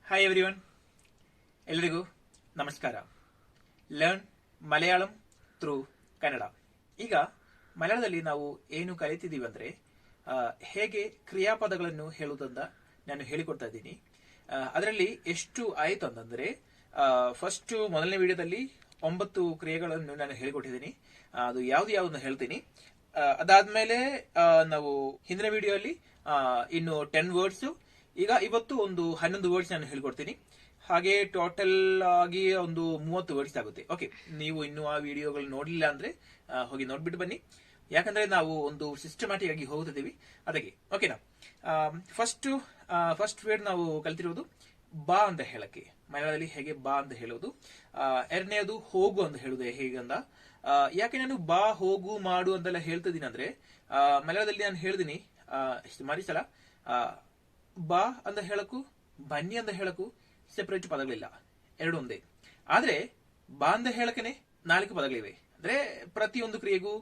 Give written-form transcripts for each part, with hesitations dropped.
Hi everyone, ಎಲ್ಲರಿಗೂ ನಮಸ್ಕಾರ. Learn Malayalam through Kannada. ಈಗ ಮಲಯಾಳದಲ್ಲಿ ನಾವು ಏನು ಕಲಿತಿದ್ದೀವಿ ಅಂದ್ರೆ ಹೇಗೆ ಕ್ರಿಯಾಪದಗಳನ್ನು ಹೇಳುವುದನ್ನ ನಾನು ಹೇಳಿಕೊಡ್ತಾ ಇದ್ದೀನಿ. ಅದರಲ್ಲಿ ಎಷ್ಟು ಆಯಿತು ಅಂತಂದ್ರೆ ಫಸ್ಟ್ ಮೊದಲನೇ ವಿಡಿಯೋದಲ್ಲಿ 9 ಕ್ರಿಯೆಗಳನ್ನು ನಾನು ಹೇಳಿಕೊಟ್ಟಿದ್ದೀನಿ. ಅದು ಯಾವ್ದು ಹೇಳ್ತೀನಿ. ಅದಾದ್ಮೇಲೆ ನಾವು ಹಿಂದಿನ ವಿಡಿಯೋಲಿ ಇನ್ನು 10 ವರ್ಡ್ಸ್, ಈಗ ಇವತ್ತು ಒಂದು 11 ವರ್ಡ್ಸ್ ನಾನು ಹೇಳ್ಕೊಡ್ತೀನಿ. ಹಾಗೆ ಟೋಟಲ್ ಆಗಿ ಒಂದು 30 ವರ್ಡ್ಸ್ ಆಗುತ್ತೆ. ಓಕೆ, ನೀವು ಇನ್ನು ಆ ವಿಡಿಯೋಗಳು ನೋಡಲಿಲ್ಲ ಅಂದ್ರೆ ಹೋಗಿ ನೋಡ್ಬಿಟ್ಟು ಬನ್ನಿ. ಯಾಕಂದ್ರೆ ನಾವು ಒಂದು ಸಿಸ್ಟಮ್ಯಾಟಿಕ್ ಆಗಿ ಹೋಗ್ತಿದ್ದೀವಿ ಅದಕ್ಕೆ. ಓಕೆನಾ? ಫಸ್ಟ್ ವರ್ಡ್ ನಾವು ಕಲ್ತಿರೋದು ಬಾ ಅಂತ ಹೇಳಕ್ಕೆ. ಮಲಯಾಳದಲ್ಲಿ ಹೇಗೆ ಬಾ ಅಂತ ಹೇಳೋದು. ಎರಡನೇದು ಹೋಗು ಅಂತ ಹೇಳುದು ಹೇಗಂದ. ಯಾಕೆ ನಾನು ಬಾ, ಹೋಗು, ಮಾಡು ಅಂತೆಲ್ಲ ಹೇಳ್ತಿದ್ದೀನಿ ಅಂದ್ರೆ ಮಲಯಾಳದಲ್ಲಿ ನಾನು ಹೇಳ್ತೀನಿ ಸುಮಾರು ಸಲ ಬಾ ಅಂತ ಹೇಳಕ್ಕೂ ಬನ್ನಿ ಅಂತ ಹೇಳಕ್ಕೂ ಸೆಪರೇಟ್ ಪದಗಳಿಲ್ಲ, ಎರಡು ಒಂದೇ. ಆದ್ರೆ ಬಾ ಅಂತ ಹೇಳಕನೆ 4 ಪದಗಳಿವೆ. ಅಂದ್ರೆ ಪ್ರತಿಯೊಂದು ಕ್ರಿಯೆಗೂ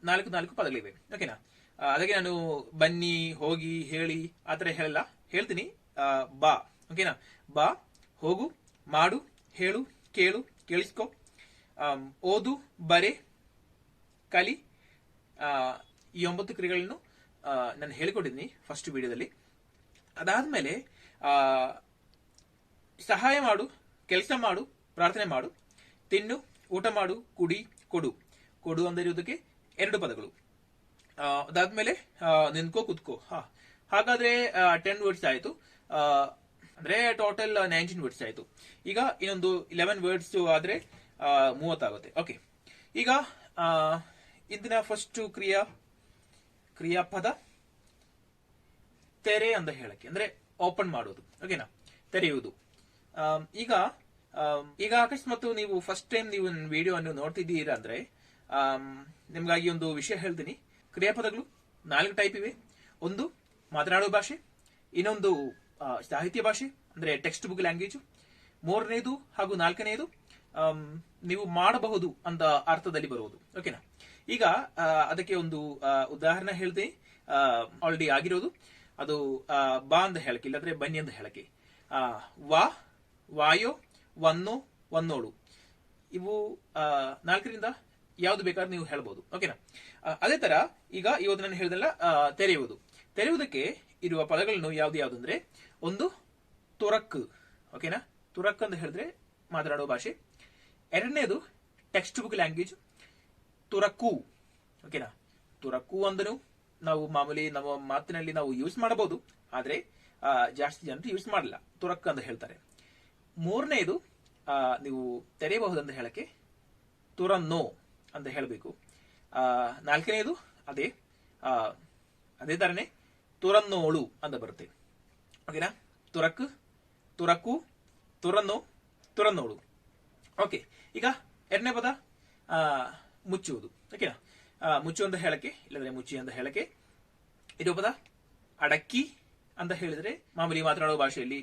4 ಪದಗಳಿವೆ. ಓಕೆನಾ? ಅದಕ್ಕೆ ನಾನು ಬನ್ನಿ, ಹೋಗಿ, ಹೇಳಿ ಆತರ ಹೇಳಲ್ಲ, ಹೇಳ್ತೀನಿ ಬಾ. ಓಕೆನಾ? ಬಾ, ಹೋಗು, ಮಾಡು, ಹೇಳು, ಕೇಳು, ಕೇಳಿಸ್ಕೊ, ಓದು, ಬರೆ, ಕಲಿ. ಈ 9 ಕ್ರಿಯೆಗಳನ್ನು ನಾನು ಹೇಳಿಕೊಟ್ಟಿದ್ದೀನಿ ಫಸ್ಟ್ ವಿಡಿಯೋದಲ್ಲಿ. ಅದಾದ್ಮೇಲೆ ಸಹಾಯ ಮಾಡು, ಕೆಲಸ ಮಾಡು, ಪ್ರಾರ್ಥನೆ ಮಾಡು, ತಿನ್ನು, ಊಟ ಮಾಡು, ಕುಡಿ, ಕೊಡು. ಕೊಡು ಅಂದಿರುವುದಕ್ಕೆ 2 ಪದಗಳು. ಅದಾದ್ಮೇಲೆ ನಿಂತ್ಕೋ, ಕುತ್ಕೋ. ಹಾಗಾದ್ರೆ 10 ವರ್ಡ್ಸ್ ಆಯ್ತು. ಅಂದ್ರೆ ಟೋಟಲ್ 19 ವರ್ಡ್ಸ್ ಆಯ್ತು. ಈಗ ಇನ್ನೊಂದು 11 ವರ್ಡ್ಸ್ ಆದ್ರೆ 30 ಆಗುತ್ತೆ. ಓಕೆ, ಈಗ ಇಂದಿನ ಫಸ್ಟ್ ಕ್ರಿಯಾಪದ ತೆರೆ ಅಂತ ಹೇಳಕ್ಕೆ, ಅಂದ್ರೆ ಓಪನ್ ಮಾಡೋದು. ಓಕೆನಾ? ತೆರೆಯುವುದು. ಈಗ ಅಕಸ್ಮಾತ್ ನೀವು ಫಸ್ಟ್ ಟೈಮ್ ನೀವು ವಿಡಿಯೋ ಅನ್ನು ನೋಡ್ತಿದ್ದೀರಾ ಅಂದ್ರೆ ನಿಮ್ಗಾಗಿ ಒಂದು ವಿಷಯ ಹೇಳ್ತೀನಿ. ಕ್ರಿಯಾಪದಗಳು 4 ಟೈಪ್ ಇವೆ. ಒಂದು ಮಾತನಾಡುವ ಭಾಷೆ, ಇನ್ನೊಂದು ಸಾಹಿತ್ಯ ಭಾಷೆ ಅಂದ್ರೆ ಟೆಕ್ಸ್ಟ್ ಬುಕ್ ಲ್ಯಾಂಗ್ವೇಜ್, 3ನೇದು ಹಾಗೂ 4ನೇದು ನೀವು ಮಾಡಬಹುದು ಅಂತ ಅರ್ಥದಲ್ಲಿ ಬರುವುದು. ಓಕೆನಾ? ಈಗ ಅದಕ್ಕೆ ಒಂದು ಉದಾಹರಣೆ ಹೇಳ್ತೀನಿ. ಆಲ್ರೆಡಿ ಆಗಿರೋದು ಅದು ಬಾ ಅಂತ ಹೇಳಕ್ಕೆ, ಇಲ್ಲಾಂದ್ರೆ ಬನ್ನಿ ಅಂತ ಹೇಳಕ್ಕೆ. ವಾ, ವಾಯೋ, ವನ್ನೋ, ವನ್ನೋಳು. ಇವು 4ರಿಂದ ಯಾವ್ದು ಬೇಕಾದ್ರೂ ನೀವು ಹೇಳ್ಬೋದು. ಓಕೆನಾ? ಅದೇ ತರ ಈಗ ಇವತ್ತು ನಾನು ಹೇಳಿದಲ್ಲ ತೆರೆಯುವುದು. ತೆರೆಯುವುದಕ್ಕೆ ಇರುವ ಪದಗಳನ್ನು ಯಾವ್ದು ಅಂದ್ರೆ, ಒಂದು ತುರಕ್. ಓಕೆನಾ? ತುರಕ್ ಅಂತ ಹೇಳಿದ್ರೆ ಮಾತನಾಡುವ ಭಾಷೆ. ಎರಡನೇದು ಟೆಕ್ಸ್ಟ್ ಬುಕ್ ಲ್ಯಾಂಗ್ವೇಜ್, ತುರಕು. ಓಕೆನಾ? ತುರಕು ಅಂದನು ನಾವು ಮಾಮೂಲಿ ನಮ್ಮ ಮಾತಿನಲ್ಲಿ ನಾವು ಯೂಸ್ ಮಾಡಬಹುದು, ಆದ್ರೆ ಜಾಸ್ತಿ ಜನರು ಯೂಸ್ ಮಾಡಲ್ಲ, ತುರಕ್ ಅಂತ ಹೇಳ್ತಾರೆ. 3ನೇದು ನೀವು ತೆರೆಯಬಹುದು ಅಂತ ಹೇಳಕ್ಕೆ ತುರನ್ನೋ ಅಂತ ಹೇಳಬೇಕು. 4ನೇದು ಅದೇ ತರನೇ ತುರನ್ನೋಳು ಅಂತ ಬರುತ್ತೆ. ಓಕೆನಾ? ತುರಕ್, ತುರಕು, ತುರನ್ನೋ, ತುರನ್ನೋಳು. ಓಕೆ, ಈಗ 2ನೇ ಪದ ಮುಚ್ಚುವುದು. ಓಕೆನಾ? ಮುಚ್ಚು ಅಂತ ಹೇಳಕ್ಕೆ, ಇಲ್ಲಂದ್ರೆ ಮುಚ್ಚಿ ಅಂತ ಹೇಳಕ್ಕೆ ಇರೋ ಪದ ಅಡಕ್ಕಿ ಅಂತ ಹೇಳಿದ್ರೆ ಮಾಮೂಲಿ ಮಾತನಾಡುವ ಭಾಷೆಯಲ್ಲಿ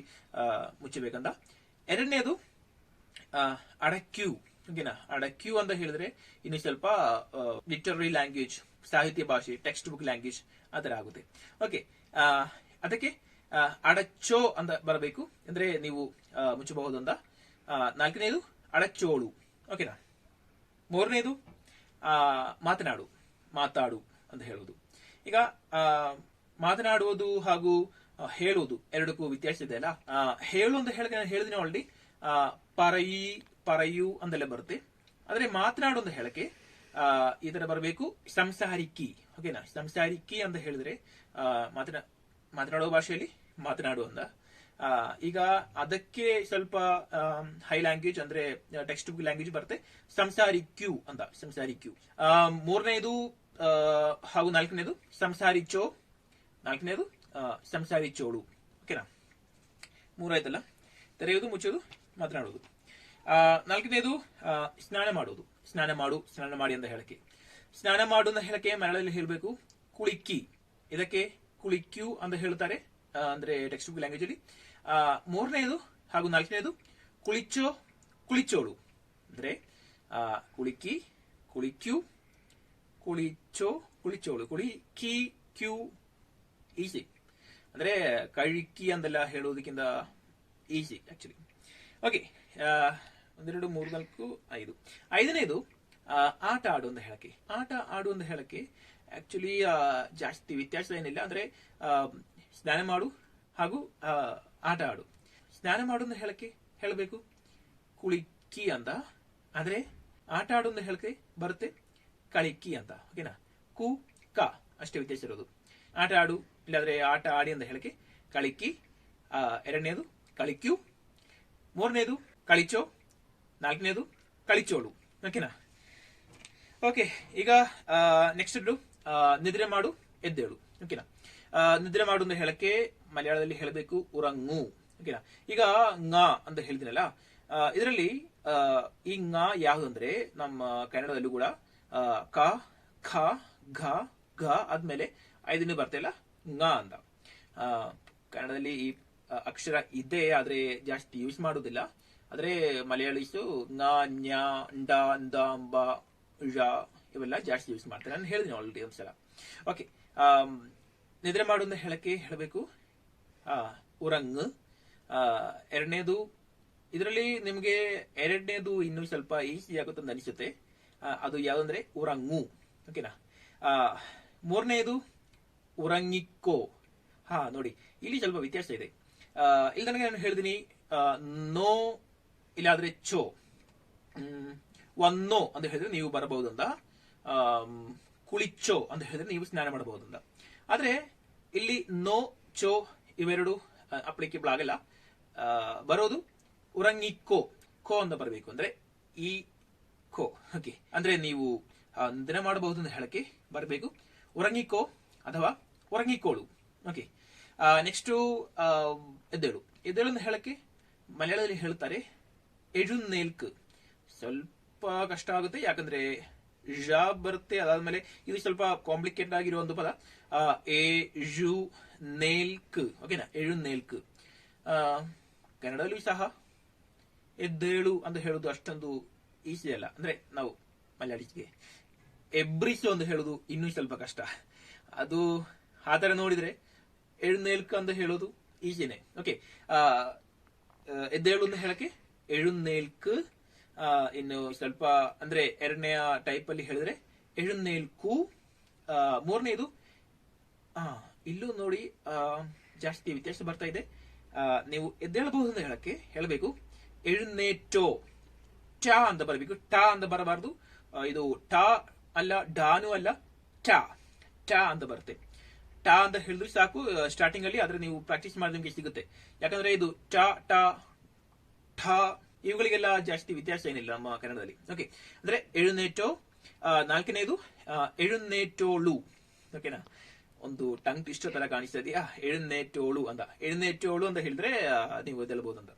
ಮುಚ್ಚಬೇಕಂತ. 2ನೇದು ಅಡಕ್ಯೂ. ಓಕೆನಾ? ಅಡಕ್ಯೂ ಅಂತ ಹೇಳಿದ್ರೆ ಇನ್ನು ಸ್ವಲ್ಪ ಲಿಟರರಿ ಲ್ಯಾಂಗ್ವೇಜ್, ಸಾಹಿತ್ಯ ಭಾಷೆ, ಟೆಕ್ಸ್ಟ್ ಬುಕ್ ಲ್ಯಾಂಗ್ವೇಜ್ ಆತರ ಆಗುತ್ತೆ. ಓಕೆ, ಅದಕ್ಕೆ ಅಡಚ್ಚೋ ಅಂತ ಬರಬೇಕು, ಅಂದ್ರೆ ನೀವು ಮುಚ್ಚಬಹುದು ಅಂತ. 4ನೇದು ಅಡಚ್ಚೋಳು. ಓಕೆನಾ? 3ನೇದು ಮಾತಾಡು ಅಂತ ಹೇಳುವುದು. ಈಗ ಮಾತನಾಡುವುದು ಹಾಗೂ ಹೇಳುವುದು ಎರಡಕ್ಕೂ ವ್ಯತ್ಯಾಸ ಇದೆ ಅಲ್ಲ. ಹೇಳು ಅಂತ ಹೇಳಿದ್ರೆ ಆಲ್ರೆಡಿ ಪರಯು ಅಂತೆಲ್ಲ ಬರುತ್ತೆ. ಆದ್ರೆ ಮಾತನಾಡು ಅಂತ ಹೇಳಕ್ಕೆ ಈ ತರ ಬರಬೇಕು, ಸಂಸಾರಿಕ್ಕಿ. ಓಕೆನಾ? ಸಂಸಾರಿಕ್ಕಿ ಅಂತ ಹೇಳಿದ್ರೆ ಮಾತನಾಡುವ ಭಾಷೆಯಲ್ಲಿ ಮಾತನಾಡು ಅಂತ. ಈಗ ಅದಕ್ಕೆ ಸ್ವಲ್ಪ ಹೈ ಲ್ಯಾಂಗ್ವೇಜ್ ಅಂದ್ರೆ ಟೆಕ್ಸ್ಟ್ ಬುಕ್ ಲ್ಯಾಂಗ್ವೇಜ್ ಬರುತ್ತೆ, ಸಂಸಾರಿಕ್ಯೂ ಅಂತ. ಸಂಸಾರಿಕ್ಯೂ. 3ನೇದು ಹಾಗೂ 4ನೇದು ಸಂಸಾರಿಚೋ, 4ನೇದು ಸಂಸಾರಿಚೋಳು. ಓಕೆನಾ? 3 ಆಯ್ತಲ್ಲ, ತೆರೆಯುವುದು, ಮುಚ್ಚೋದು, ಮಾತನಾಡುವುದು. 4ನೇದು ಸ್ನಾನ ಮಾಡುವುದು. ಸ್ನಾನ ಮಾಡು, ಸ್ನಾನ ಮಾಡಿ ಅಂತ ಹೇಳಕ್ಕೆ. ಸ್ನಾನ ಮಾಡು ಅಂತ ಹೇಳಕ್ಕೆ ಮಲಯಾಳದಲ್ಲಿ ಹೇಳಬೇಕು ಕುಳಿಕ್ಕಿ. ಇದಕ್ಕೆ ಕುಳಿಕ್ಯೂ ಅಂತ ಹೇಳ್ತಾರೆ, ಅಂದ್ರೆ ಟೆಕ್ಸ್ಟ್ ಬುಕ್ ಲ್ಯಾಂಗ್ವೇಜ್ ಅಲ್ಲಿ. 3ನೇದು ಹಾಗೂ 4ನೇದು ಕುಳಿಚೋ, ಕುಳಿಚೋಳು. ಅಂದ್ರೆ ಕುಳಿಕ್ಕಿ, ಕುಳಿಕ್ಯೂ, ಕುಳಿಚೋ, ಕುಳಿಚೋಳು. ಕುಳಿಕಿ, ಕ್ಯೂ ಈಸಿ. ಅಂದ್ರೆ ಕಳಿಕ್ಕಿ ಅಂತೆಲ್ಲ ಹೇಳೋದಕ್ಕಿಂತ ಈಸಿ ಆಕ್ಚುಲಿ. ಓಕೆ, 1 2 3 4 5. ಐದನೇದು ಆಟ ಆಡು ಅಂತ ಹೇಳಕ್ಕೆ. ಆಟ ಆಡು ಅಂತ ಹೇಳಕ್ಕೆ ಆಕ್ಚುಲಿ ಜಾಸ್ತಿ ವ್ಯತ್ಯಾಸ ಏನಿಲ್ಲ. ಅಂದ್ರೆ ಸ್ನಾನ ಮಾಡು ಹಾಗೂ ಆಟ ಆಡು. ಸ್ನಾನ ಮಾಡು ಅಂತ ಹೇಳಕ್ಕೆ ಹೇಳಬೇಕು ಕುಳಿಕ್ಕಿ ಅಂತ. ಆದ್ರೆ ಆಟ ಆಡು ಅಂತ ಹೇಳಕ್ಕೆ ಬರುತ್ತೆ ಕಳಿಕ್ಕಿ ಅಂತ. ಓಕೆನಾ, ಕು ಕ ಅಷ್ಟೇ ವ್ಯತ್ಯಾಸ ಇರೋದು. ಆಟ ಆಡು ಇಲ್ಲಾದ್ರೆ ಆಟ ಆಡಿ ಅಂತ ಹೇಳಕ್ಕೆ ಕಳಿಕ್ಕಿ. ಎರಡನೇದು ಕಳಿಕ್ಯು, ಮೂರನೇದು ಕಳಿಚೋ, ನಾಲ್ಕನೇದು ಕಳಿಚೋಳು. ಓಕೆನಾ. ಓಕೆ, ಈಗ ನೆಕ್ಸ್ಟ್ ನಿದ್ರೆ ಮಾಡು ಎದ್ದೇಳು. ಓಕೆನಾ, ನಿದ್ರೆ ಮಾಡು ಅಂತ ಹೇಳಕ್ಕೆ ಮಲಯಾಳದಲ್ಲಿ ಹೇಳಬೇಕು ಉರಂಗು. ಓಕೆನಾ. ಈಗ ಂಗ ಅಂತ ಹೇಳಿದ್ರಲ್ಲ, ಇದರಲ್ಲಿ ಈ ಂಗ ಯಾವ್ದು ಅಂದ್ರೆ ನಮ್ಮ ಕನ್ನಡದಲ್ಲೂ ಕೂಡ ಕ ಖ ಘ ಘ ಆದ್ಮೇಲೆ ಐದನೇ ಬರ್ತಿಲ್ಲ ಂಗ ಅಂತ. ಕನ್ನಡದಲ್ಲಿ ಈ ಅಕ್ಷರ ಇದೆ, ಆದ್ರೆ ಜಾಸ್ತಿ ಯೂಸ್ ಮಾಡುದಿಲ್ಲ. ಆದ್ರೆ ಮಲಯಾಳೀಸು ಂಗ ಞ ಂಡ ಂದ ಅಂಬ ಳ ಇವೆಲ್ಲ ಜಾಸ್ತಿ ಯೂಸ್ ಮಾಡ್ತಾರೆ. ನಾನು ಹೇಳಿದ್ದೀನಿ ಆಲ್ರೆಡಿ ಒಂದ್ಸಲ. ಓಕೆ, ನಿದ್ರೆ ಮಾಡು ಅಂತ ಹೇಳಕ್ಕೆ ಹೇಳಬೇಕು ಉರಂಗ್. ಎರಡನೇದು ಇದರಲ್ಲಿ ನಿಮಗೆ ಎರಡನೇದು ಇನ್ನೂ ಸ್ವಲ್ಪ ಈಸಿ ಆಗುತ್ತೆ ಅಂತ ಅನಿಸುತ್ತೆ. ಅದು ಯಾವ್ದಂದ್ರೆ ಉರಂಗು. ಓಕೆನಾ. ಮೂರನೇದು ಉರಂಗಿಕ್ಕೋ. ನೋಡಿ, ಇಲ್ಲಿ ಸ್ವಲ್ಪ ವ್ಯತ್ಯಾಸ ಇದೆ. ಇಲ್ಲಿ ನನಗೆ ನಾನು ಹೇಳಿದೀನಿ ನೋ ಇಲ್ಲಾದ್ರೆ ಚೋ. ಒನ್ನೋ ಅಂತ ಹೇಳಿದ್ರೆ ನೀವು ಬರಬಹುದು ಅಂತ, ಕುಳಿಚೋ ಅಂತ ಹೇಳಿದ್ರೆ ನೀವು ಸ್ನಾನ ಮಾಡಬಹುದು ಅಂತ. ಆದ್ರೆ ಇಲ್ಲಿ ನೋ ಚೋ ಇವೆರಡು ಅಪ್ಲಿಕೇಬಲ್ ಆಗಲ್ಲ. ಬರೋದು ಉರಂಗಿಕ್ಕೋ, ಖೋ ಅಂತ ಬರಬೇಕು. ಅಂದ್ರೆ ಈ ಖೋ. ಓಕೆ, ಅಂದ್ರೆ ನೀವು ದಿನ ಮಾಡಬಹುದು ಅಂತ ಹೇಳಕ್ಕೆ ಬರಬೇಕು ಉರಂಗಿಕ್ಕೋ ಅಥವಾ ಉರಂಗಿಕೋಳು. ಓಕೆ, ನೆಕ್ಸ್ಟ್ ಎದ್ದೇಳು. ಎದ್ದೇಳು ಅಂತ ಹೇಳಕ್ಕೆ ಮಲಯಾಳದಲ್ಲಿ ಹೇಳ್ತಾರೆ ಎಜುನ್ನೇಲ್ಕ್. ಸ್ವಲ್ಪ ಕಷ್ಟ ಆಗುತ್ತೆ, ಯಾಕಂದ್ರೆ ಝ ಬರುತ್ತೆ. ಅದಾದ್ಮೇಲೆ ಇದು ಸ್ವಲ್ಪ ಕಾಂಪ್ಲಿಕೇಟೆಡ್ ಆಗಿರೋ ಒಂದು ಪದ ಎಜು ನೇಲ್ಕ್. ಓಕೆನಾ, ಎಜುನ್ನೇಲ್ಕ್. ಕನ್ನಡದಲ್ಲೂ ಸಹ ಎದ್ದೇಳು ಅಂತ ಹೇಳುದು ಅಷ್ಟೊಂದು ಈಸಿ ಅಲ್ಲ. ಅಂದ್ರೆ ನಾವು ಮಲಯಾಳಿಗೆ ಎಬ್ರಿಸು ಅಂತ ಹೇಳುದು ಇನ್ನೂ ಸ್ವಲ್ಪ ಕಷ್ಟ. ಅದು ಆ ತರ ನೋಡಿದ್ರೆ ಎಳುನೇಲ್ಕ್ ಅಂತ ಹೇಳೋದು ಈಸಿನೇ. ಓಕೆ, ಎದ್ದೇಳು ಅಂತ ಹೇಳಕ್ಕೆ ಎಳುನೇಲ್ಕ್. ಇನ್ನು ಸ್ವಲ್ಪ ಅಂದ್ರೆ ಎರಡನೆಯ ಟೈಪ್ ಅಲ್ಲಿ ಹೇಳಿದ್ರೆ ಎಳುನೇಲ್ಕು. ಮೂರನೇದು ಇಲ್ಲೂ ನೋಡಿ ಜಾಸ್ತಿ ವ್ಯತ್ಯಾಸ ಬರ್ತಾ ಇದೆ. ನೀವು ಎದ್ದೇಳಬಹುದು ಅಂತ ಹೇಳಕ್ಕೆ ಹೇಳಬೇಕು ಎಳುನೇಟೋ. ಟಾ ಅಂತ ಬರಬೇಕು, ಟಾ ಅಂತ ಬರಬಾರ್ದು. ಇದು ಟಾ ಅಲ್ಲ, ಡಾನು ಅಲ್ಲ, ಟಾ ಟಾ ಅಂತ ಬರುತ್ತೆ. ಟಾ ಅಂತ ಹೇಳಿದ್ರೆ ಸಾಕು ಸ್ಟಾರ್ಟಿಂಗ್ ಅಲ್ಲಿ. ಆದ್ರೆ ನೀವು ಪ್ರಾಕ್ಟೀಸ್ ಮಾಡಿದ್ರೆ ನಿಮ್ಗೆ ಸಿಗುತ್ತೆ. ಯಾಕಂದ್ರೆ ಇದು ಟಾ ಟಾ ಠಾ ಇವುಗಳಿಗೆಲ್ಲ ಜಾಸ್ತಿ ವ್ಯತ್ಯಾಸ ಏನಿಲ್ಲ ನಮ್ಮ ಕನ್ನಡದಲ್ಲಿ. ಓಕೆ, ಅಂದ್ರೆ ಎಳುನೇಟೋ. ನಾಲ್ಕನೇದು ಎಳುನೇಟೋಳು. ಓಕೆನಾ, ಒಂದು ಟಂಗ್ ಟ್ವಿಸ್ಟರ್ ತರ ಕಾಣಿಸ್ತಾ ಇದೆಯಾ, ಎಳುನೇಟೋಳು ಅಂತ. ಎಳುನೇಟೋಳು ಅಂತ ಹೇಳಿದ್ರೆ ನೀವು ಎದ್ದೇಳಬಹುದು ಅಂತ.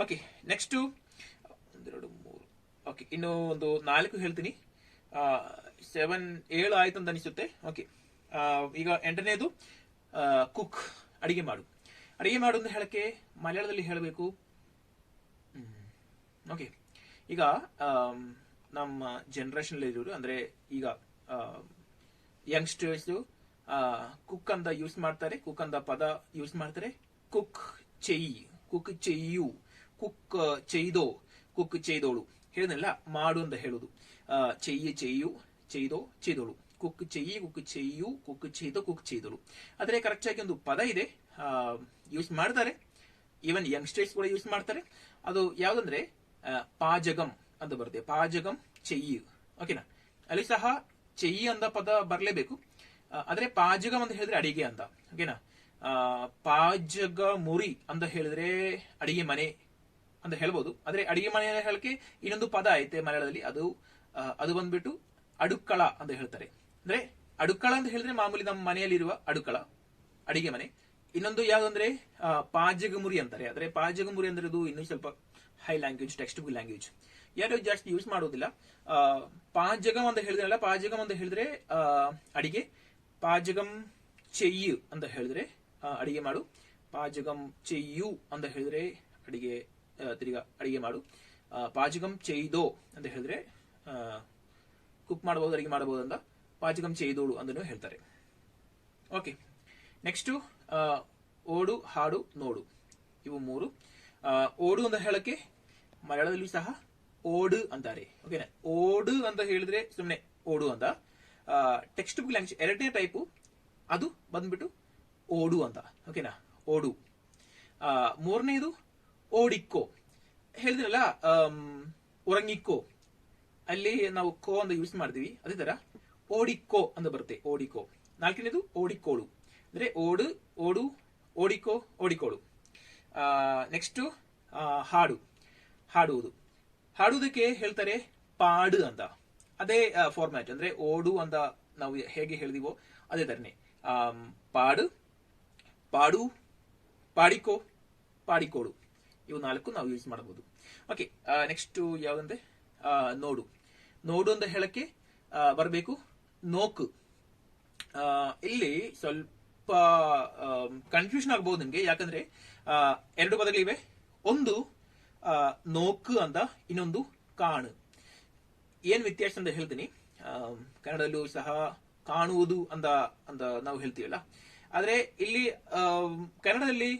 Okay, next 1 2 3. ಓಕೆ, ಇನ್ನು ಒಂದು 4 ಹೇಳ್ತೀನಿ. 7 ಆಯ್ತು ಅಂತ ಅನಿಸುತ್ತೆ. ಓಕೆ, ಈಗ 8ನೇದು ಕುಕ್, ಅಡಿಗೆ ಮಾಡು. ಅಡಿಗೆ ಮಾಡು ಅಂತ ಹೇಳಕ್ಕೆ ಮಲಯಾಳದಲ್ಲಿ ಹೇಳಬೇಕು. ಓಕೆ, ಈಗ ನಮ್ಮ ಜನರೇಷನ್ ಇರೋರು ಅಂದ್ರೆ ಈಗ ಯಂಗ್ಸ್ಟರ್ಸ್ ಕುಕ್ ಅಂತ ಯೂಸ್ ಮಾಡ್ತಾರೆ, ಕುಕ್ ಅಂತ ಪದ ಯೂಸ್ ಮಾಡ್ತಾರೆ. ಕುಕ್ ಚೆಯ್, ಕುಕ್ ಚೆಯ್ಯು, ಕುಕ್ ಚೆಯ್ದೋ, ಕುಕ್ ಚೆಯ್ದೋಳು. ಹೇಳಿದ್ನಲ್ಲ ಮಾಡು ಅಂತ ಹೇಳುದು ಚೆಯ್ಯ ಚೆಯ್ಯು, ಚೆಯ್ದೋ ಚೆಯ್ದೋಳು. ಕುಕ್ ಚೆಯ್ಯಿ, ಕುಕ್ ಚೆಯ್ಯು, ಕುಕ್ ಚೆಯ್ದೋ, ಕುಕ್ ಚೆಯ್ದೋಳು. ಆದ್ರೆ ಕರೆಕ್ಟ್ ಆಗಿ ಒಂದು ಪದ ಇದೆ, ಯೂಸ್ ಮಾಡ್ತಾರೆ. ಈವನ್ ಯಂಗ್ಸ್ಟರ್ಸ್ ಕೂಡ ಯೂಸ್ ಮಾಡ್ತಾರೆ. ಅದು ಯಾವ್ದಂದ್ರೆ ಪಾಜಗಂ ಅಂತ ಬರುತ್ತೆ. ಪಾಜಗಂ ಚೆಯ್ಯಿ. ಓಕೆನಾ, ಅಲ್ಲಿ ಸಹ ಚೆಯ್ಯಿ ಅಂತ ಪದ ಬರಲೇಬೇಕು. ಆದ್ರೆ ಪಾಜಗಂ ಅಂತ ಹೇಳಿದ್ರೆ ಅಡಿಗೆ ಅಂತ. ಓಕೆನಾ, ಪಾಜಗ ಮುರಿ ಅಂತ ಹೇಳಿದ್ರೆ ಅಡಿಗೆ ಮನೆ ಅಂತ ಹೇಳ್ಬೋದು. ಆದ್ರೆ ಅಡಿಗೆ ಮನೆ ಹೇಳಕ್ಕೆ ಇನ್ನೊಂದು ಪದ ಐತೆ ಮಲಯಾಳದಲ್ಲಿ, ಅದು ಬಂದ್ಬಿಟ್ಟು ಅಡುಕ್ಕಳ ಅಂತ ಹೇಳ್ತಾರೆ. ಅಂದ್ರೆ ಅಡುಕ್ಕಳ ಅಂತ ಹೇಳಿದ್ರೆ ಮಾಮೂಲಿ ನಮ್ಮ ಮನೆಯಲ್ಲಿರುವ ಅಡುಕ್ಕಳ, ಅಡಿಗೆ ಮನೆ. ಇನ್ನೊಂದು ಯಾವ್ದಂದ್ರೆ ಪಾಜಗಮುರಿ ಅಂತಾರೆ. ಆದ್ರೆ ಪಾಜಗಮುರಿ ಅಂದ್ರೆ ಇದು ಇನ್ನೂ ಸ್ವಲ್ಪ high language, text book language. ಯಾರು ಜಾಸ್ತಿ ಯೂಸ್ ಮಾಡೋದಿಲ್ಲ. ಪಾಜಗಂ ಅಂತ ಹೇಳಿದ್ರಲ್ಲ, ಪಾಜಗಂ ಅಂತ ಹೇಳಿದ್ರೆ ಅಡಿಗೆ. ಪಾಜಗಂ ಚೆಯ್ಯು ಅಂತ ಹೇಳಿದ್ರೆ ಅಡಿಗೆ ಮಾಡು. ಪಾಜಗಂ ಚೆಯ್ಯು ಅಂತ ಹೇಳಿದ್ರೆ ಅಡಿಗೆ ತಿರ್ಗಾ ಅಡಿಗೆ ಮಾಡು. ಪಾಜಗಂ ಚೆಯ್ದೋ ಅಂತ ಹೇಳಿದ್ರೆ ಕುಕ್ ಮಾಡಬಹುದು, ಅಡಿಗೆ ಮಾಡಬಹುದು ಅಂತ. ಪಾಜಗಂ ಚೆಯ್ದೋಳು ಅಂದನು ಹೇಳ್ತಾರೆ. ಓಕೆ, ನೆಕ್ಸ್ಟ್ ಓಡು, ಹಾಡು, ನೋಡು. ಇವು 3. ಓಡು ಅಂತ ಹೇಳಕ್ಕೆ ಮಲಯಾಳದಲ್ಲೂ ಸಹ ಓಡು ಅಂತಾರೆ. ಓಕೆನಾ, ಓಡು ಅಂತ ಹೇಳಿದ್ರೆ ಸುಮ್ಮನೆ ಓಡು ಅಂತ. ಟೆಕ್ಸ್ಟ್ ಬುಕ್ ಲ್ಯಾಂಗ್ವೇಜ್ ಎರಡನೇ ಟೈಪು ಅದು ಬಂದ್ಬಿಟ್ಟು ಓಡು ಅಂತ. ಓಕೆನಾ, ಓಡು. ಮೂರನೇದು ಓಡಿಕ್ಕೋ. ಹೇಳಿದ್ರಲ್ಲ ಉರಂಗಿಕ್ಕೋ, ಅಲ್ಲಿ ನಾವು ಕೋ ಅಂತ ಯೂಸ್ ಮಾಡ್ತೀವಿ, ಅದೇ ತರ ಓಡಿಕ್ಕೋ ಅಂತ ಬರುತ್ತೆ, ಓಡಿಕೋ. ನಾಲ್ಕನೇದು ಓಡಿಕೋಳು, ಅಂದ್ರೆ ಓಡು, ಓಡು, ಓಡಿಕೋ, ಓಡಿಕೋಳು. ನೆಕ್ಸ್ಟ್ ಹಾಡು, ಹಾಡುವುದು. ಹಾಡುವುದಕ್ಕೆ ಹೇಳ್ತಾರೆ ಪಾಡು ಅಂತ. ಅದೇ ಫಾರ್ಮ್ಯಾಟ್, ಅಂದ್ರೆ ಓಡು ಅಂತ ನಾವು ಹೇಗೆ ಹೇಳಿದಿವೋ ಅದೇ ತರನೇ. ಪಾಡು, ಪಾಡು, ಪಾಡಿಕೋ, ಪಾಡಿಕೋಡು, ಇವು ನಾಲ್ಕು ನಾವು ಯೂಸ್ ಮಾಡಬಹುದು. ಓಕೆ, ನೆಕ್ಸ್ಟ್ ಯಾವ್ದಂದ್ರೆ ನೋಡು. ನೋಡು ಅಂತ ಹೇಳಕ್ಕೆ ಬರಬೇಕು ನೋಕು. ಇಲ್ಲಿ ಸ್ವಲ್ಪ ಕನ್ಫ್ಯೂಷನ್ ಆಗ್ಬಹುದು ನಿಮ್ಗೆ, ಯಾಕಂದ್ರೆ ಎರಡು ಪದಗಳಿವೆ. ಒಂದು ನೋಕು ಅಂತ, ಇನ್ನೊಂದು ಕಾಣು. ಏನ್ ವ್ಯತ್ಯಾಸ ಅಂತ ಹೇಳ್ತೀನಿ. ಕನ್ನಡದಲ್ಲೂ ಸಹ ಕಾಣುವುದು ಅಂತ ಅಂತ ನಾವು ಹೇಳ್ತೀವಲ್ಲ, ಆದ್ರೆ ಇಲ್ಲಿ ಕನ್ನಡದಲ್ಲಿ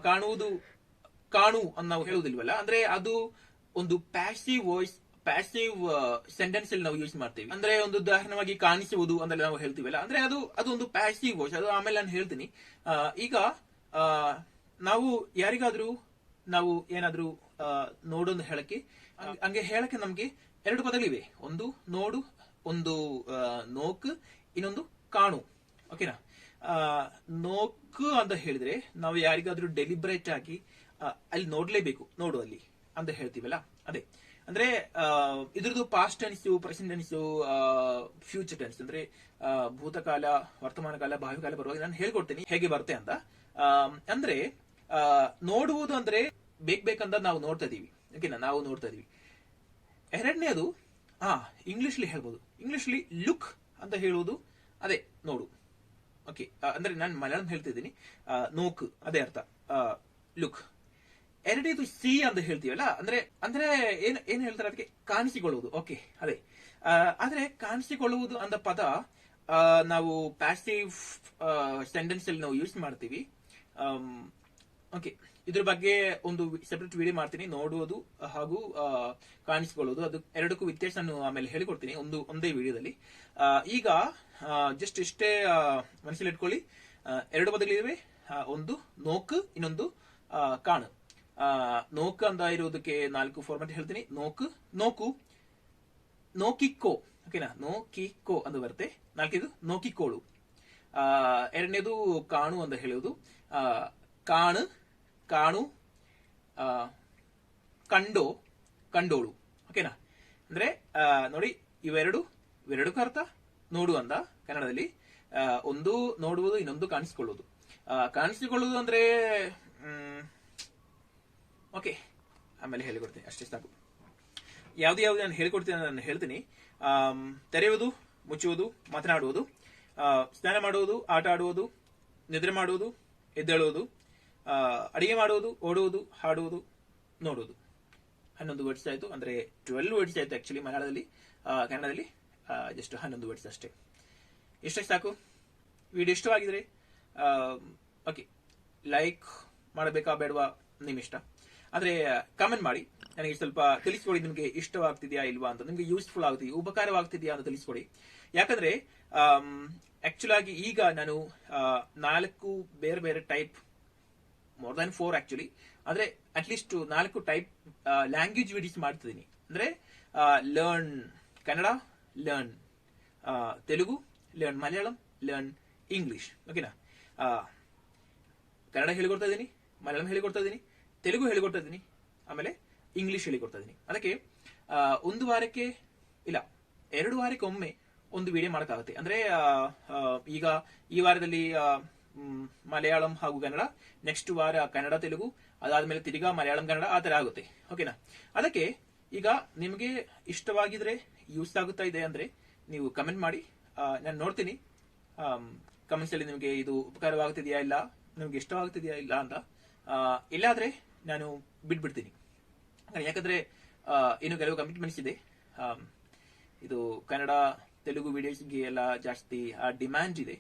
ಕಾಣುವುದು ಕಾಣು ಅಂತ ನಾವು ಹೇಳುವುದಿಲ್ವಲ್ಲ, ಅಂದ್ರೆ ಅದು ಒಂದು ಪ್ಯಾಸಿವ್ ವಾಯ್ಸ್, ಪ್ಯಾಸಿವ್ ಸೆಂಟೆನ್ಸ್ ಅಲ್ಲಿ ನಾವು ಯೂಸ್ ಮಾಡ್ತೀವಿ. ಅಂದ್ರೆ ಒಂದು ಉದಾಹರಣವಾಗಿ ಕಾಣಿಸುವುದು ಅಂತ ನಾವು ಹೇಳ್ತೀವಲ್ಲ, ಅಂದ್ರೆ ಅದು ಒಂದು ಪ್ಯಾಸಿವ್ ವಾಯ್ಸ್. ಅದು ಆಮೇಲೆ ನಾನು ಹೇಳ್ತೀನಿ. ಈಗ ನಾವು ಯಾರಿಗಾದ್ರೂ ನಾವು ಏನಾದ್ರೂ ನೋಡೊಂದು ಹೇಳಕ್ಕೆ, ಹಂಗೆ ಹೇಳಕ್ಕೆ ನಮ್ಗೆ ಎರಡು ಪದಗಳಿವೆ. ಒಂದು ನೋಡು, ಒಂದು ನೋಕ್, ಇನ್ನೊಂದು ಕಾಣು. ಓಕೆನಾ, ನೋಕು ಅಂತ ಹೇಳಿದ್ರೆ ನಾವು ಯಾರಿಗಾದ್ರೂ ಡೆಲಿಬ್ರೇಟ್ ಆಗಿ ಅಲ್ಲಿ ನೋಡ್ಲೇಬೇಕು, ನೋಡು ಅಲ್ಲಿ ಅಂತ ಹೇಳ್ತೀವಲ್ಲ, ಅದೇ. ಅಂದ್ರೆ ಇದ್ರದ್ದು past tense, present tense, future tense, ಅಂದ್ರೆ ಭೂತಕಾಲ, ವರ್ತಮಾನ ಕಾಲ, ಭಾವಿ ಕಾಲ ಬರುವಾಗ ನಾನು ಹೇಳ್ಕೊಡ್ತೀನಿ ಹೇಗೆ ಬರುತ್ತೆ ಅಂತ. ಅಂದ್ರೆ ನೋಡುವುದು ಅಂದ್ರೆ ಬೇಕಂತ ನಾವು ನೋಡ್ತಾ ಇದೀವಿ. ಓಕೆನಾ, ನಾವು ನೋಡ್ತಾ ಇದೀವಿ. ಎರಡನೇದು ಇಂಗ್ಲಿಷ್ಲಿ ಹೇಳ್ಬೋದು. ಇಂಗ್ಲಿಷ್ಲಿ ಲುಕ್ ಅಂತ ಹೇಳುವುದು ಅದೇ ನೋಡು. ಓಕೆ, ಅಂದ್ರೆ ನಾನು ಮಲಯಾಳಂ ಹೇಳ್ತಿದ್ದೀನಿ. ನೋಕ್ ಅದೇ ಅರ್ಥ, ಲುಕ್. ಎರಡನೇದು ಸಿ ಅಂತ ಹೇಳ್ತೀವಲ್ಲ, ಅಂದ್ರೆ ಏನ್ ಹೇಳ್ತಾರೆ ಅದಕ್ಕೆ, ಕಾಣಿಸಿಕೊಳ್ಳುವುದು. ಓಕೆ, ಅದೇ. ಆದ್ರೆ ಕಾಣಿಸಿಕೊಳ್ಳುವುದು ಅಂತ ಪದ ನಾವು ಪ್ಯಾಸಿವ್ ಸೆಂಟೆನ್ಸ್ ಅಲ್ಲಿ ನಾವು ಯೂಸ್ ಮಾಡ್ತೀವಿ. ಓಕೆ, ಇದ್ರ ಬಗ್ಗೆ ಒಂದು ಸೆಪರೇಟ್ ವಿಡಿಯೋ ಮಾಡ್ತೀನಿ, ನೋಡುವುದು ಹಾಗೂ ಕಾಣಿಸಿಕೊಳ್ಳುವುದು, ಅದು ಎರಡಕ್ಕೂ ವ್ಯತ್ಯಾಸ ಆಮೇಲೆ ಹೇಳಿಕೊಡ್ತೀನಿ ಒಂದೇ ವಿಡಿಯೋದಲ್ಲಿ. ಈಗ ಜಸ್ಟ್ ಇಷ್ಟೇ ಮನಸ್ಸಲ್ಲಿ ಇಟ್ಕೊಳ್ಳಿ. ಎರಡು ಪದಗಳಿವೆ, ಒಂದು ನೋಕ್, ಇನ್ನೊಂದು ಕಾಣು. ನೋಕ್ ಅಂತ ಇರೋದಕ್ಕೆ 4 ಫಾರ್ಮೆಟ್ ಹೇಳ್ತೀನಿ. ನೋಕು, ನೋಕು, ನೋಕಿಕ್ಕೋ. ಓಕೆನಾ, ನೋಕಿಕ್ಕೋ ಅಂತ ಬರುತ್ತೆ. ನಾಲ್ಕನೇದು ನೋಕಿಕೋಳು. ಎರಡನೇದು ಕಾಣು ಅಂತ ಹೇಳುವುದು. ಕಾಣು, ಕಾಣು, ಕಂಡೋ, ಕಂಡೋಳು. ಓಕೆನಾ, ಅಂದ್ರೆ ನೋಡಿ, ಇವೆರಡಕ್ಕೂ ಅರ್ಥ ನೋಡು ಅಂತ ಕನ್ನಡದಲ್ಲಿ. ಒಂದು ನೋಡುವುದು, ಇನ್ನೊಂದು ಕಾಣಿಸಿಕೊಳ್ಳುವುದು. ಕಾಣಿಸಿಕೊಳ್ಳುವುದು ಅಂದ್ರೆ ಓಕೆ, ಆಮೇಲೆ ಹೇಳಿಕೊಡ್ತೀನಿ, ಅಷ್ಟೇ ಸಾಕು. ಯಾವ್ದು ನಾನು ಹೇಳಿಕೊಡ್ತೀನಿ ನಾನು ಹೇಳ್ತೀನಿ. ತೆರೆಯುವುದು, ಮುಚ್ಚುವುದು, ಮಾತನಾಡುವುದು, ಸ್ನಾನ ಮಾಡುವುದು, ಆಟ ಆಡುವುದು, ನಿದ್ರೆ ಮಾಡುವುದು, ಎದ್ದೇಳುವುದು, ಅಡಿಗೆ ಮಾಡುವುದು, ಓಡುವುದು, ಹಾಡುವುದು, ನೋಡುವುದು. 11 ವರ್ಡ್ಸ್ ಆಯ್ತು, ಅಂದ್ರೆ 12 ವರ್ಡ್ಸ್ ಆಯ್ತು ಆಕ್ಚುಲಿ ಮಲಯಾಳದಲ್ಲಿ. ಕನ್ನಡದಲ್ಲಿ ಜಸ್ಟ್ 11 ವರ್ಡ್ಸ್ ಅಷ್ಟೇ. ಇಷ್ಟೇ ಸಾಕು. ವಿಡಿಯೋ ಇಷ್ಟವಾಗಿದ್ರೆ ಓಕೆ, ಲೈಕ್ ಮಾಡಬೇಕಾ ಬೇಡವಾ ನಿಮ್ ಇಷ್ಟ. ಆದ್ರೆ ಕಾಮೆಂಟ್ ಮಾಡಿ, ನನಗೆ ಸ್ವಲ್ಪ ತಿಳಿಸ್ಕೊಡಿ, ನಿಮ್ಗೆ ಇಷ್ಟವಾಗ್ತಿದ್ಯಾ ಇಲ್ವಾ ಅಂತ, ನಿಮ್ಗೆ ಯೂಸ್ಫುಲ್ ಆಗ್ತಿದ್ಯಾ, ಉಪಕಾರವಾಗ್ತಿದ್ಯಾ ಅಂತ ತಿಳಿಸ್ಕೊಡಿ. ಯಾಕಂದ್ರೆ ಆಕ್ಚುಲ್ ಆಗಿ ಈಗ ನಾನು 4 ಬೇರೆ ಬೇರೆ ಟೈಪ್, ಮೋರ್ ದನ್ 4 ಆಕ್ಚುಲಿ, ಆದ್ರೆ ಅಟ್ಲೀಸ್ಟ್ 4 ಟೈಪ್ ಲ್ಯಾಂಗ್ವೇಜ್ ವಿಡಿಯೋಸ್ ಮಾಡ್ತಿದ್ದೀನಿ. ಅಂದ್ರೆ learn Kannada, learn Telugu, learn Malayalam, learn English. ಓಕೆನಾ, ಕನ್ನಡ ಹೇಳಿಕೊಡ್ತಾ ಇದ್ದೀನಿ, ಮಲಯಾಳಂ ಹೇಳಿಕೊಡ್ತಾ ಇದ್ದೀನಿ, ತೆಲುಗು ಹೇಳಿಕೊಡ್ತಾ ಇದ್ದೀನಿ, ಆಮೇಲೆ ಇಂಗ್ಲಿಷ್ ಹೇಳಿಕೊಡ್ತಾ ಇದ್ದೀನಿ. ಅದಕ್ಕೆ 1 ವಾರಕ್ಕೆ ಇಲ್ಲ 2 ವಾರಕ್ಕೆ ಒಮ್ಮೆ ಒಂದು ವಿಡಿಯೋ ಮಾಡೋಕ್ಕಾಗುತ್ತೆ. ಅಂದ್ರೆ ಈಗ ಈ ವಾರದಲ್ಲಿ ಮಲಯಾಳಂ ಹಾಗೂ ಕನ್ನಡ, ನೆಕ್ಸ್ಟ್ ವಾರ ಕನ್ನಡ ತೆಲುಗು, ಅದಾದ್ಮೇಲೆ ತಿರ್ಗಾ ಮಲಯಾಳಂ ಕನ್ನಡ, ಆ ತರ ಆಗುತ್ತೆ. ಓಕೆನಾ, ಅದಕ್ಕೆ ಈಗ ನಿಮಗೆ ಇಷ್ಟವಾಗಿದ್ರೆ, ಯೂಸ್ ಆಗುತ್ತಾ ಇದೆ ಅಂದ್ರೆ ನೀವು ಕಮೆಂಟ್ ಮಾಡಿ, ನಾನು ನೋಡ್ತೀನಿ ಕಮೆಂಟ್ಸ್ ಅಲ್ಲಿ ನಿಮಗೆ ಇದು ಉಪಕಾರವಾಗುತ್ತಿದೆಯಾ ಇಲ್ಲ, ನಿಮ್ಗೆ ಇಷ್ಟವಾಗುತ್ತಿದೆಯಾ ಇಲ್ಲ ಅಂತ. ಇಲ್ಲಾದ್ರೆ ನಾನು ಬಿಟ್ಬಿಡ್ತೀನಿ. ಯಾಕಂದ್ರೆ ಇನ್ನು ಕೆಲವು ಕಮಿಟ್ಮೆಂಟ್ಸ್ ಇದೆ. ಇದು ಕನ್ನಡ ತೆಲುಗು ವಿಡಿಯೋಸ್ಗೆ ಎಲ್ಲ ಜಾಸ್ತಿ ಡಿಮ್ಯಾಂಡ್ ಇದೆ.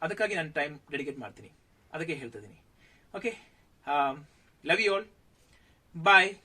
ಅದಕ್ಕಾಗಿ ನಾನು ಟೈಮ್ ಡೆಡಿಕೇಟ್ ಮಾಡ್ತೀನಿ, ಅದಕ್ಕೆ ಹೇಳ್ತಾ ಇದ್ದೀನಿ. Okay, love you all. Bye.